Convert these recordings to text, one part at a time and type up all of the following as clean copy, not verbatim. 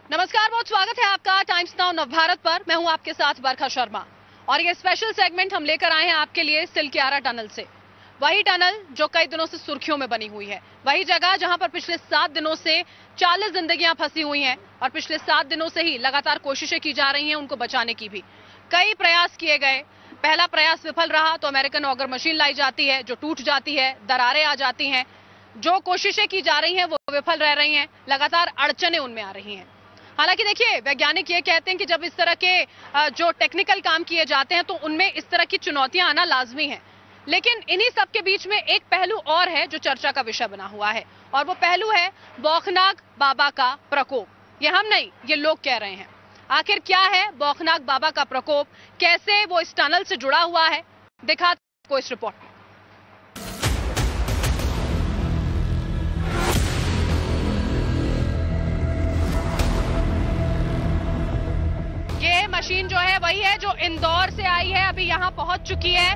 नमस्कार, बहुत स्वागत है आपका टाइम्स नाउ नवभारत पर। मैं हूं आपके साथ बरखा शर्मा और ये स्पेशल सेगमेंट हम लेकर आए हैं आपके लिए सिलक्यारा टनल से। वही टनल जो कई दिनों से सुर्खियों में बनी हुई है, वही जगह जहां पर पिछले 7 दिनों से 40 जिंदगियां फंसी हुई हैं और पिछले 7 दिनों से ही लगातार कोशिशें की जा रही हैं उनको बचाने की भी। कई प्रयास किए गए, पहला प्रयास विफल रहा तो अमेरिकन ऑगर मशीन लाई जाती है जो टूट जाती है, दरारें आ जाती हैं। जो कोशिशें की जा रही हैं वो विफल रह रही हैं, लगातार अड़चनें उनमें आ रही हैं। हालांकि देखिए, वैज्ञानिक ये कहते हैं कि जब इस तरह के जो टेक्निकल काम किए जाते हैं तो उनमें इस तरह की चुनौतियां आना लाजमी है। लेकिन इन्हीं सब के बीच में एक पहलू और है जो चर्चा का विषय बना हुआ है और वो पहलू है बौखनाक बाबा का प्रकोप। ये हम नहीं, ये लोग कह रहे हैं। आखिर क्या है बौखनाक बाबा का प्रकोप, कैसे वो इस टनल से जुड़ा हुआ है, दिखाते हैं आपको इस रिपोर्ट में। ये मशीन जो है वही है जो इंदौर से आई है, अभी यहां पहुंच चुकी है।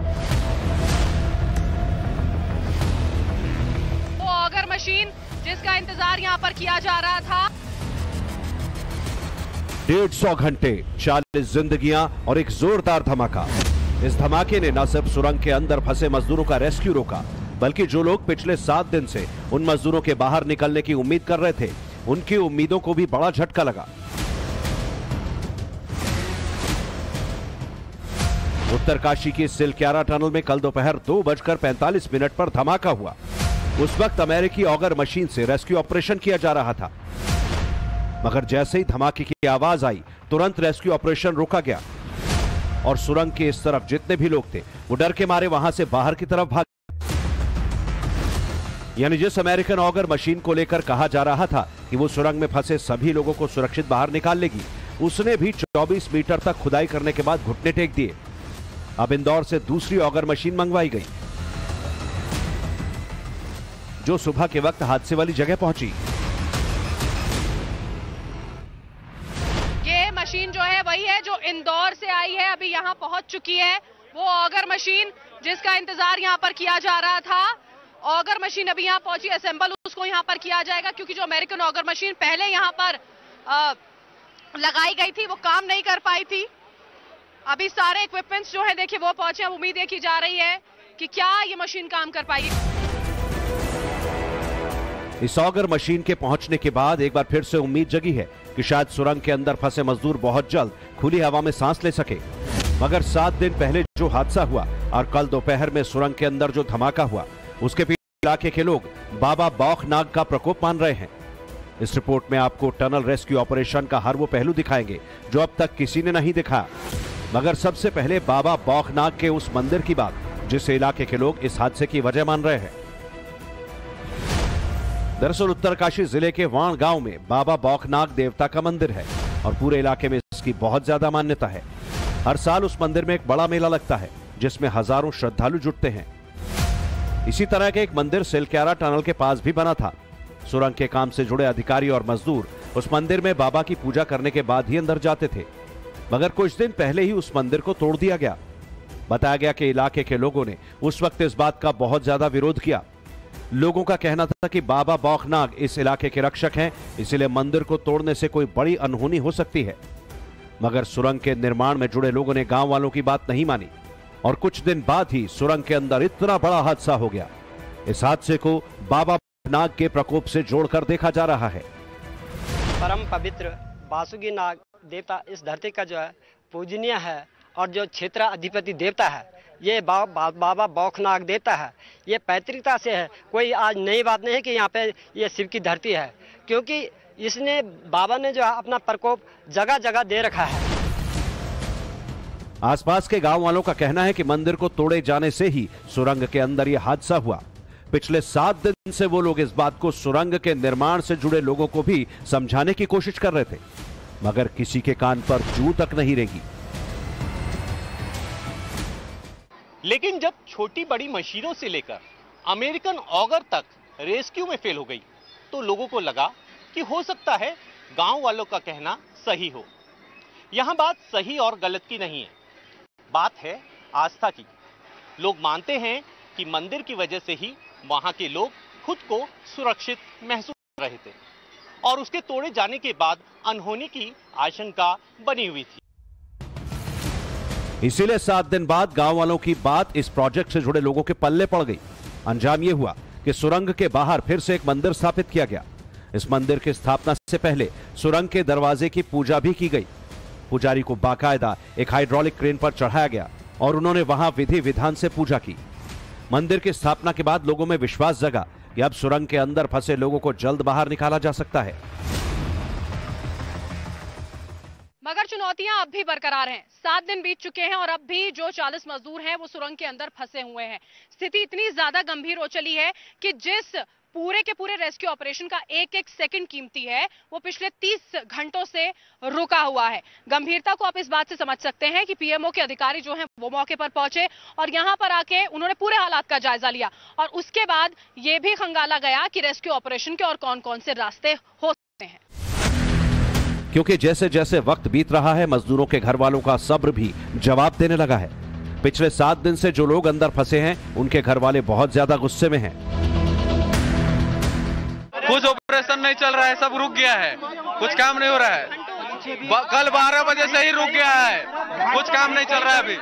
वो ऑगर मशीन जिसका इंतजार यहां पर किया जा रहा था। 150 घंटे, 40 जिंदगियां और एक जोरदार धमाका। इस धमाके ने न सिर्फ सुरंग के अंदर फंसे मजदूरों का रेस्क्यू रोका, बल्कि जो लोग पिछले 7 दिन से उन मजदूरों के बाहर निकलने की उम्मीद कर रहे थे, उनकी उम्मीदों को भी बड़ा झटका लगा। उत्तरकाशी की सिलक्यारा टनल में कल दोपहर 2:45 पर धमाका हुआ। उस वक्त अमेरिकी ऑगर मशीन से रेस्क्यू ऑपरेशन किया जा रहा था, मगर जैसे ही धमाके की आवाज आई तुरंत रेस्क्यू ऑपरेशन रोका गया और सुरंग के इस तरफ जितने भी लोग थे वो डर के मारे वहां से बाहर की तरफ भाग। यानी जिस अमेरिकन ऑगर मशीन को लेकर कहा जा रहा था कि वो सुरंग में फंसे सभी लोगों को सुरक्षित बाहर निकाल लेगी, उसने भी 24 मीटर तक खुदाई करने के बाद घुटने टेक दिए। अब इंदौर से दूसरी ऑगर मशीन मंगवाई गई जो सुबह के वक्त हादसे वाली जगह पहुंची। ये मशीन जो है वही है जो इंदौर से आई है, अभी यहां पहुंच चुकी है। वो ऑगर मशीन जिसका इंतजार यहां पर किया जा रहा था, ऑगर मशीन अभी यहां पहुंची। असेंबल उसको यहां पर किया जाएगा क्योंकि जो अमेरिकन ऑगर मशीन पहले यहां पर लगाई गई थी वो काम नहीं कर पाई थी। अभी सारे इक्विपमेंट्स जो है देखिए वो पहुंचे। अब उम्मीद की जा रही है कि क्या ये मशीन काम कर पाएगी। इस ऑगर मशीन के पहुंचने के बाद एक बार फिर से उम्मीद जगी है कि शायद सुरंग के अंदर फंसे मजदूर बहुत जल्द खुली हवा में सांस ले सके। मगर 7 दिन पहले जो हादसा हुआ और कल दोपहर में सुरंग के अंदर जो धमाका हुआ, उसके पीछे इलाके के लोग बाबा बौखनाक का प्रकोप मान रहे हैं। इस रिपोर्ट में आपको टनल रेस्क्यू ऑपरेशन का हर वो पहलू दिखाएंगे जो अब तक किसी ने नहीं दिखाया। मगर सबसे पहले बाबा बौखनाक के उस मंदिर की बात जिस इलाके के लोग इस हादसे की वजह मान रहे हैं। दरअसल उत्तरकाशी जिले के वाण गांव में बाबा बौखनाक देवता का मंदिर है और पूरे इलाके में इसकी बहुत ज्यादा मान्यता है। हर साल उस मंदिर में एक बड़ा मेला लगता है जिसमें हजारों श्रद्धालु जुटते हैं। इसी तरह के एक मंदिर सिलक्यारा टनल के पास भी बना था। सुरंग के काम से जुड़े अधिकारी और मजदूर उस मंदिर में बाबा की पूजा करने के बाद ही अंदर जाते थे, मगर कुछ दिन पहले ही उस मंदिर को तोड़ दिया गया। बताया गया कि इलाके के लोगों ने उस वक्त इस बात का बहुत ज्यादा विरोध किया। लोगों का कहना था कि बाबा बौखनाक इस इलाके के रक्षक हैं, इसलिए मंदिर को तोड़ने से कोई बड़ी अनहोनी हो सकती है। मगर सुरंग के निर्माण में जुड़े लोगों ने गांव वालों की बात नहीं मानी और कुछ दिन बाद ही सुरंग के अंदर इतना बड़ा हादसा हो गया। इस हादसे को बाबा बौखनाक के प्रकोप से जोड़कर देखा जा रहा है। परम पवित्र वासुकी नाग देवता इस धरती का जो है पूजनीय है और जो क्षेत्र अधिपति देवता है ये बाबा बौखनाक देवता है। ये पैतृकता से है, कोई आज नई बात नहीं है कि यहाँ पे ये शिव की धरती है, क्योंकि इसने बाबा ने जो है अपना प्रकोप जगह जगह दे रखा है। आसपास के गांव वालों का कहना है कि मंदिर को तोड़े जाने से ही सुरंग के अंदर यह हादसा हुआ। पिछले 7 दिन से वो लोग इस बात को सुरंग के निर्माण से जुड़े लोगों को भी समझाने की कोशिश कर रहे थे, मगर किसी के कान पर जू तक नहीं रेंगी। लेकिन जब छोटी बड़ी मशीनों से लेकर अमेरिकन ऑगर तक रेस्क्यू में फेल हो गई तो लोगों को लगा कि हो सकता है गांव वालों का कहना सही हो। यहां बात सही और गलत की नहीं है, बात है आस्था की। लोग मानते हैं कि मंदिर की वजह से ही वहां के लोग खुद को सुरक्षित महसूस कर रहे थे। और उसके तोड़े जाने के बाद अनहोनी की आशंका बनी हुई थी। इसीलिए 7 दिन बाद गांव वालों की बात इस प्रोजेक्ट से जुड़े लोगों के पल्ले पड़ गई। अंजाम यह हुआ कि सुरंग के बाहर फिर से एक मंदिर स्थापित किया गया। इस मंदिर की स्थापना से पहले सुरंग के दरवाजे की पूजा भी की गई। पुजारी को बाकायदा एक हाइड्रोलिक क्रेन पर चढ़ाया गया और उन्होंने वहां विधि विधान से पूजा की। मंदिर की स्थापना के बाद लोगों में विश्वास जगा कि अब सुरंग के अंदर फंसे लोगों को जल्द बाहर निकाला जा सकता है। मगर चुनौतियां अब भी बरकरार हैं। 7 दिन बीत चुके हैं और अब भी जो 40 मजदूर हैं वो सुरंग के अंदर फंसे हुए हैं। स्थिति इतनी ज्यादा गंभीर हो चली है कि जिस पूरे के पूरे रेस्क्यू ऑपरेशन का एक एक सेकंड कीमती है वो पिछले 30 घंटों से रुका हुआ है। गंभीरता को आप इस बात से समझ सकते हैं कि पीएमओ के अधिकारी जो हैं वो मौके पर पहुंचे और यहां पर आके उन्होंने पूरे हालात का जायजा लिया और उसके बाद ये भी खंगाला गया कि रेस्क्यू ऑपरेशन के और कौन कौन से रास्ते हो सकते हैं। क्योंकि जैसे जैसे वक्त बीत रहा है मजदूरों के घर वालों का सब्र भी जवाब देने लगा है। पिछले 7 दिन से जो लोग अंदर फंसे हैं उनके घर वाले बहुत ज्यादा गुस्से में हैं। कुछ ऑपरेशन नहीं चल रहा है, सब रुक गया है, कुछ काम नहीं हो रहा है। कल 12 बजे से ही रुक गया है, कुछ काम नहीं चल रहा है अभी।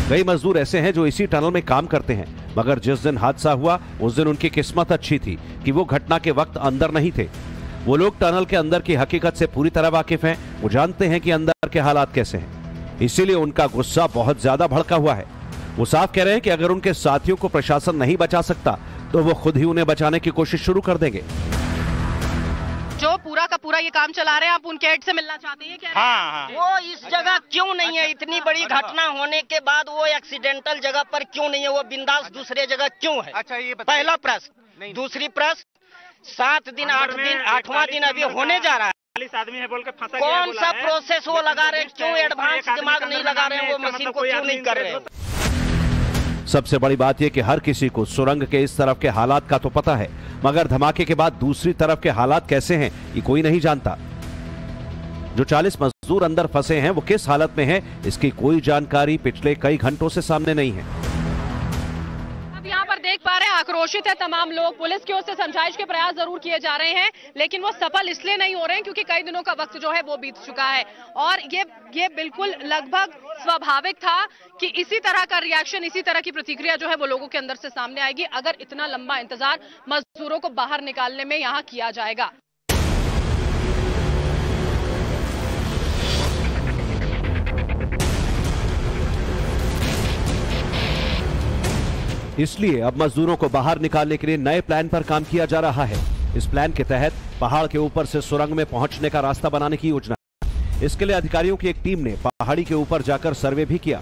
कई मजदूर ऐसे हैं जो इसी टनल में काम करते हैं, मगर जिस दिन हादसा हुआ उस दिन उनकी किस्मत अच्छी थी कि वो घटना के वक्त अंदर नहीं थे। वो लोग टनल के अंदर की हकीकत से पूरी तरह वाकिफ हैं, वो जानते हैं कि अंदर के हालात कैसे हैं। इसीलिए उनका गुस्सा बहुत ज्यादा भड़का हुआ है। वो साफ कह रहे हैं कि अगर उनके साथियों को प्रशासन नहीं बचा सकता तो वो खुद ही उन्हें बचाने की कोशिश शुरू कर देंगे। जो पूरा का पूरा ये काम चला रहे हैं, आप उनके हेड से मिलना चाहते हैं क्या? हाँ। वो इस जगह क्यों नहीं है? इतनी बड़ी घटना होने के बाद वो एक्सीडेंटल जगह पर क्यों नहीं है? वो बिंदास दूसरे जगह क्यों है? अच्छा, ये पहला प्रश्न। दूसरी प्रश्न, 7 दिन 8 दिन 8वां दिन अभी होने जा रहा है। 40 आदमी है बोल के फंसा कौन सा प्रोसेस वो लगा रहे हैं? क्यों एडवांस दिमाग नहीं लगा रहे हैं? वो मशीन को क्यों नहीं कर रहे हैं? सबसे बड़ी बात यह कि हर किसी को सुरंग के इस तरफ के हालात का तो पता है, मगर धमाके के बाद दूसरी तरफ के हालात कैसे हैं ये कोई नहीं जानता। जो 40 मजदूर अंदर फंसे हैं वो किस हालत में हैं इसकी कोई जानकारी पिछले कई घंटों से सामने नहीं है। अब यहाँ पर देख पा रहे हैं आक्रोशित है तमाम लोग। पुलिस की ओर से समझाइश के प्रयास जरूर किए जा रहे हैं लेकिन वो सफल इसलिए नहीं हो रहे हैं क्योंकि कई दिनों का वक्त जो है वो बीत चुका है और ये बिल्कुल लगभग स्वाभाविक था कि इसी तरह का रिएक्शन, इसी तरह की प्रतिक्रिया जो है वो लोगों के अंदर से सामने आएगी अगर इतना लंबा इंतजार मजदूरों को बाहर निकालने में यहाँ किया जाएगा। इसलिए अब मजदूरों को बाहर निकालने के लिए नए प्लान पर काम किया जा रहा है। इस प्लान के तहत पहाड़ के ऊपर से सुरंग में पहुंचने का रास्ता बनाने की योजना है। इसके लिए अधिकारियों की एक टीम ने पहाड़ी के ऊपर जाकर सर्वे भी किया।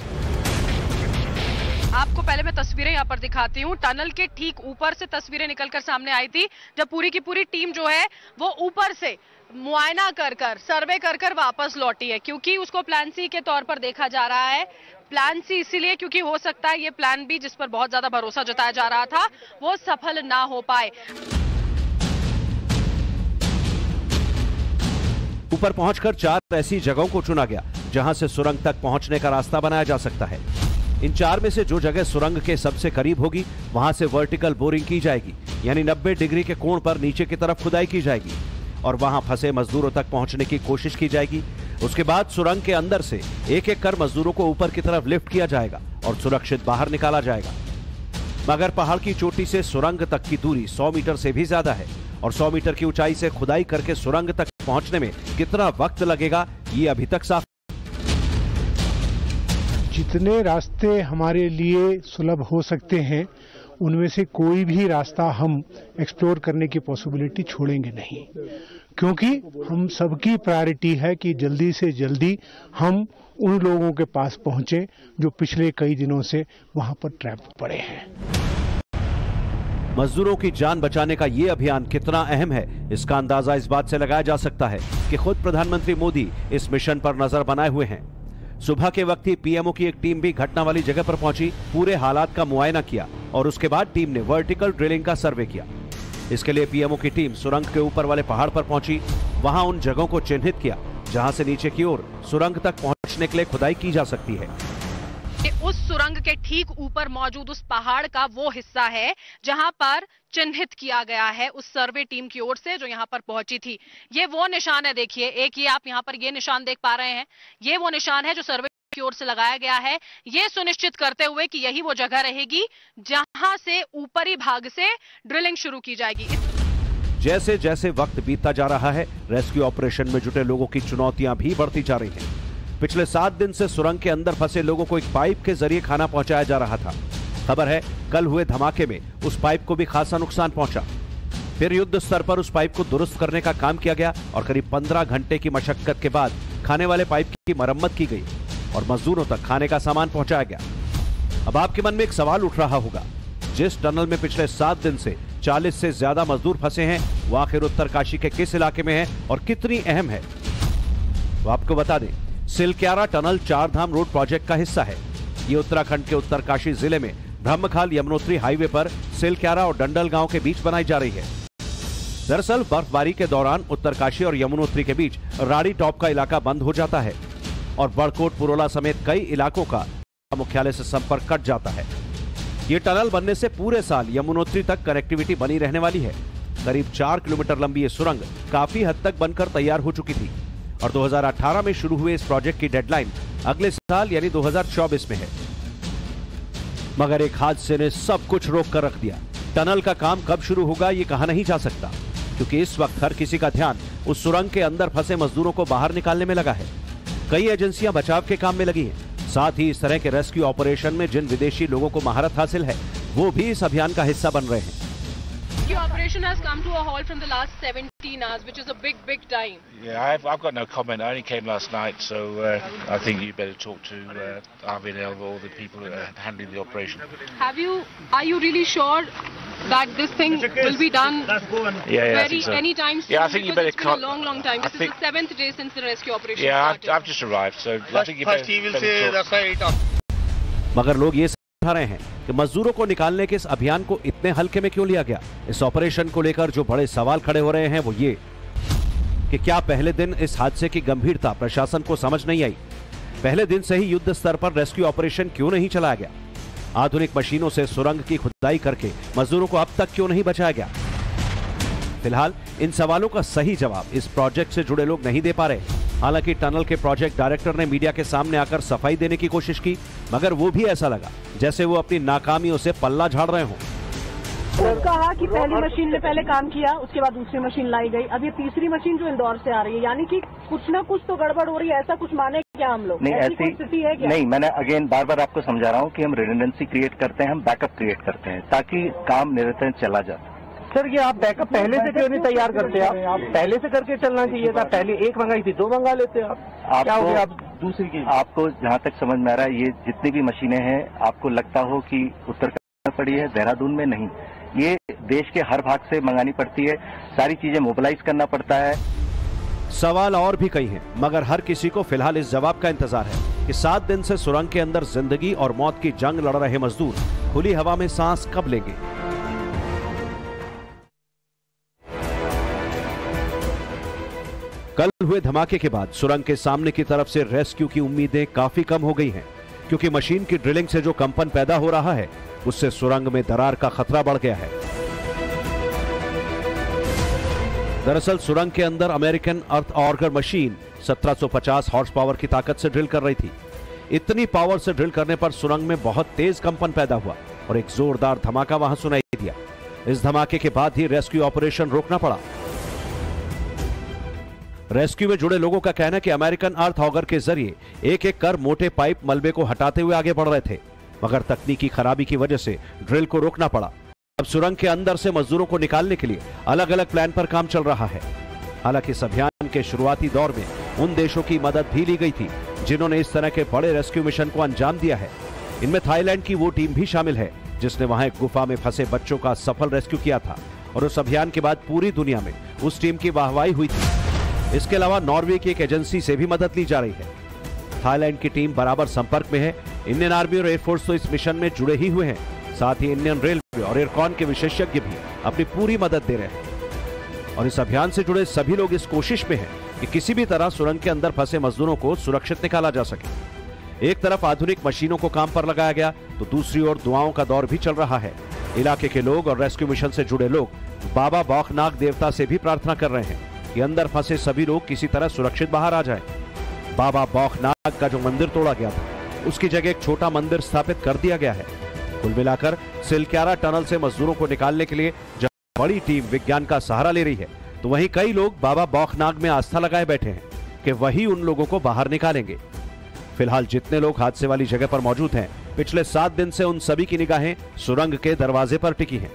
आपको पहले मैं तस्वीरें यहाँ पर दिखाती हूँ। टनल के ठीक ऊपर से तस्वीरें निकलकर सामने आई थी जब पूरी की पूरी टीम जो है वो ऊपर से मुआयना कर सर्वे कर वापस लौटी है क्योंकि उसको प्लान सी के तौर पर देखा जा रहा है। प्लान सी इसीलिए क्योंकि हो सकता है ये प्लान बी जिस पर बहुत ज्यादा भरोसा जताया जा रहा था वो सफल ना हो पाए। ऊपर पहुंचकर 4 ऐसी जगहों को चुना गया जहां से सुरंग तक पहुंचने का रास्ता बनाया जा सकता है। इन 4 में से जो जगह सुरंग के सबसे करीब होगी वहां से वर्टिकल बोरिंग की जाएगी, यानी 90 डिग्री के कोण पर नीचे की तरफ खुदाई की जाएगी और वहां फंसे मजदूरों तक पहुंचने की कोशिश की जाएगी। उसके बाद सुरंग के अंदर से एक एक कर मजदूरों को ऊपर की तरफ लिफ्ट किया जाएगा और सुरक्षित बाहर निकाला जाएगा। मगर पहाड़ की चोटी से सुरंग तक की दूरी 100 मीटर से भी ज्यादा है और 100 मीटर की ऊंचाई से खुदाई करके सुरंग तक पहुंचने में कितना वक्त लगेगा ये अभी तक साफ। जितने रास्ते हमारे लिए सुलभ हो सकते हैं उनमें से कोई भी रास्ता हम एक्सप्लोर करने की पॉसिबिलिटी छोड़ेंगे नहीं, क्योंकि हम सबकी प्रायोरिटी है कि जल्दी से जल्दी हम उन लोगों के पास पहुंचे जो पिछले कई दिनों से वहां पर ट्रैप पड़े हैं। मजदूरों की जान बचाने का ये अभियान कितना अहम है इसका अंदाजा इस बात से लगाया जा सकता है कि खुद प्रधानमंत्री मोदी इस मिशन पर नजर बनाए हुए हैं। सुबह के वक्त ही पीएमओ की एक टीम भी घटना वाली जगह पर पहुंची, पूरे हालात का मुआयना किया और उसके बाद टीम ने वर्टिकल ड्रिलिंग का सर्वे किया। इसके लिए पीएमओ की टीम सुरंग के ऊपर वाले पहाड़ पर पहुंची, वहां उन जगहों को चिन्हित किया जहां से नीचे की ओर सुरंग तक पहुंचने के लिए खुदाई की जा सकती है। उस सुरंग के ठीक ऊपर मौजूद उस पहाड़ का वो हिस्सा है जहां पर चिन्हित किया गया है उस सर्वे टीम की ओर से जो यहां पर पहुंची थी। ये वो निशान है, देखिए एक ये आप यहां पर ये निशान देख पा रहे हैं, ये वो निशान है जो सर्वे की ओर से लगाया गया है, ये सुनिश्चित करते हुए कि यही वो जगह रहेगी जहां से ऊपरी भाग से ड्रिलिंग शुरू की जाएगी। जैसे जैसे वक्त बीतता जा रहा है, रेस्क्यू ऑपरेशन में जुटे लोगों की चुनौतियां भी बढ़ती जा रही हैं। पिछले 7 दिन से सुरंग के अंदर फंसे लोगों को एक पाइप के जरिए खाना पहुंचाया जा रहा था। खबर है कल हुए धमाके में उस पाइप को भी खासा नुकसान पहुंचा। फिर युद्ध स्तर पर उस पाइप को दुरुस्त करने का काम किया गया और करीब 15 घंटे की मशक्कत के बाद खाने वाले पाइप की मरम्मत की गई और मजदूरों तक खाने का सामान पहुंचाया गया। अब आपके मन में एक सवाल उठ रहा होगा, जिस टनल में पिछले 7 दिन से 40 से ज्यादा मजदूर फंसे हैं, वो आखिर उत्तरकाशी के किस इलाके में है और कितनी अहम है? वो आपको बता दें, सिलक्यारा टनल 4 धाम रोड प्रोजेक्ट का हिस्सा है। ये उत्तराखंड के उत्तरकाशी जिले में ब्रह्मखाल यमुनोत्री हाईवे पर सिलक्यारा और डंडल गांव के बीच बनाई जा रही है। दरअसल बर्फबारी के दौरान उत्तरकाशी और यमुनोत्री के बीच राड़ी टॉप का इलाका बंद हो जाता है और बड़कोट पुरोला समेत कई इलाकों का मुख्यालय से संपर्क कट जाता है। ये टनल बनने से पूरे साल यमुनोत्री तक कनेक्टिविटी बनी रहने वाली है। करीब 4 किलोमीटर लंबी ये सुरंग काफी हद तक बनकर तैयार हो चुकी थी और 2018 में शुरू हुए इस प्रोजेक्ट की डेडलाइन अगले साल यानी 2024 में है। मगर एक हादसे ने सब कुछ रोक कर रख दिया। टनल का काम कब शुरू होगा ये कहा नहीं जा सकता, क्योंकि इस वक्त हर किसी का ध्यान उस सुरंग के अंदर फंसे मजदूरों को बाहर निकालने में लगा है। कई एजेंसियां बचाव के काम में लगी हैं। साथ ही इस तरह के रेस्क्यू ऑपरेशन में जिन विदेशी लोगों को महारत हासिल है, वो भी इस अभियान का हिस्सा बन रहे हैं। The operation has come to a halt from the last 17 hours, which is a big time. Yeah, I've got no comment. I only came last night, so I think you better talk to Arvin Elva or the people handling the operation. Are you really sure that this thing will be done I think so. anytime soon? Yeah, I think you better. It's been a long time. This is the 7th day since the rescue operation started. I've just arrived, so I think you better talk. मगर लोग ये समझा रहे हैं कि मजदूरों को निकालने के इस अभियान को इतने हल्के में क्यों लिया गया। इस ऑपरेशन को लेकर जो बड़े सवाल खड़े हो रहे हैं वो ये कि क्या पहले दिन इस हादसे की गंभीरता प्रशासन को समझ नहीं आई? पहले दिन से ही युद्ध स्तर पर रेस्क्यू ऑपरेशन क्यों नहीं चलाया गया? आधुनिक मशीनों से सुरंग की खुदाई करके मजदूरों को अब तक क्यों नहीं बचाया गया? फिलहाल इन सवालों का सही जवाब इस प्रोजेक्ट से जुड़े लोग नहीं दे पा रहे। हालांकि टनल के प्रोजेक्ट डायरेक्टर ने मीडिया के सामने आकर सफाई देने की कोशिश की, मगर वो भी ऐसा लगा जैसे वो अपनी नाकामियों से पल्ला झाड़ रहे हों। तो कहा कि पहली मशीन ने पहले काम किया, उसके बाद दूसरी मशीन लाई गई, अब ये तीसरी मशीन जो इंदौर से आ रही है, यानी कि कुछ ना कुछ तो गड़बड़ हो रही है। ऐसा कुछ माने क्या हम लोग? नहीं, ऐसी स्थिति है क्या? नहीं, मैंने अगेन बार आपको समझा रहा हूँ कि हम रिडंडेंसी क्रिएट करते हैं, हम बैकअप क्रिएट करते हैं ताकि काम निरंतर चला जाए। सर, ये आप बैकअप पहले से क्यों नहीं तैयार करते? आप पहले से करके चलना चाहिए था। पहले एक मंगाई थी, 2 मंगा लेते आप। क्या हो गया आप दूसरी की? आपको जहाँ तक समझ में आ रहा है, ये जितनी भी मशीनें हैं, आपको लगता हो कि उत्तराखंड में पड़ी है, देहरादून में नहीं। ये देश के हर भाग से मंगानी पड़ती है, सारी चीजें मोबिलाइज करना पड़ता है। सवाल और भी कई हैं, मगर हर किसी को फिलहाल इस जवाब का इंतजार है कि 7 दिन से सुरंग के अंदर जिंदगी और मौत की जंग लड़ रहे मजदूर खुली हवा में सांस कब लेंगे। कल हुए धमाके के बाद सुरंग के सामने की तरफ से रेस्क्यू की उम्मीदें काफी कम हो गई हैं, क्योंकि मशीन की ड्रिलिंग से जो कंपन पैदा हो रहा है, उससे सुरंग में दरार का खतरा बढ़ गया है। दरअसल सुरंग के अंदर अमेरिकन अर्थ ऑर्गर मशीन 1750 हॉर्स पावर की ताकत से ड्रिल कर रही थी। इतनी पावर से ड्रिल करने पर सुरंग में बहुत तेज कंपन पैदा हुआ और एक जोरदार धमाका वहां सुनाई दिया। इस धमाके के बाद ही रेस्क्यू ऑपरेशन रोकना पड़ा। रेस्क्यू में जुड़े लोगों का कहना है कि अमेरिकन अर्थ ऑगर के जरिए एक एक कर मोटे पाइप मलबे को हटाते हुए आगे बढ़ रहे थे, मगर तकनीकी खराबी की वजह से ड्रिल को रोकना पड़ा। अब सुरंग के अंदर से मजदूरों को निकालने के लिए अलग अलग प्लान पर काम चल रहा है। हालांकि इस अभियान के शुरुआती दौर में उन देशों की मदद भी ली गई थी जिन्होंने इस तरह के बड़े रेस्क्यू मिशन को अंजाम दिया है। इनमें थाईलैंड की वो टीम भी शामिल है जिसने वहां एक गुफा में फंसे बच्चों का सफल रेस्क्यू किया था और उस अभियान के बाद पूरी दुनिया में उस टीम की वाहवाही हुई थी। इसके अलावा नॉर्वे की एक एजेंसी से भी मदद ली जा रही है। थाईलैंड की टीम बराबर संपर्क में है। इंडियन आर्मी और एयरफोर्स तो इस मिशन में जुड़े ही हुए हैं, साथ ही इंडियन रेलवे और एयरकॉन के विशेषज्ञ भी अपनी पूरी मदद दे रहे हैं। और इस अभियान से जुड़े सभी लोग इस कोशिश में हैं कि किसी भी तरह सुरंग के अंदर फंसे मजदूरों को सुरक्षित निकाला जा सके। एक तरफ आधुनिक मशीनों को काम पर लगाया गया तो दूसरी ओर दुआओं का दौर भी चल रहा है। इलाके के लोग और रेस्क्यू मिशन से जुड़े लोग बाबा बौखनाग देवता से भी प्रार्थना कर रहे हैं कि अंदर फंसे सभी लोग किसी तरह सुरक्षित बाहर आ जाएं। बाबा बौखनाग का जो मंदिर तोड़ा गया था उसकी जगह एक छोटा मंदिर स्थापित कर दिया गया है। कुल मिलाकर सिलक्यारा टनल से मजदूरों को निकालने के लिए जब बड़ी टीम विज्ञान का सहारा ले रही है तो वहीं कई लोग बाबा बौखनाग में आस्था लगाए बैठे हैं कि वही उन लोगों को बाहर निकालेंगे। फिलहाल जितने लोग हादसे वाली जगह पर मौजूद हैं, पिछले 7 दिन से उन सभी की निगाहें सुरंग के दरवाजे पर टिकी हैं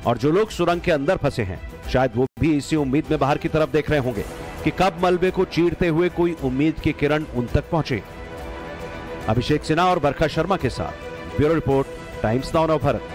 और जो लोग सुरंग के अंदर फंसे हैं शायद वो भी इसी उम्मीद में बाहर की तरफ देख रहे होंगे कि कब मलबे को चीरते हुए कोई उम्मीद की किरण उन तक पहुंचे। अभिषेक सिन्हा और बरखा शर्मा के साथ bureau report, times now Navbharat.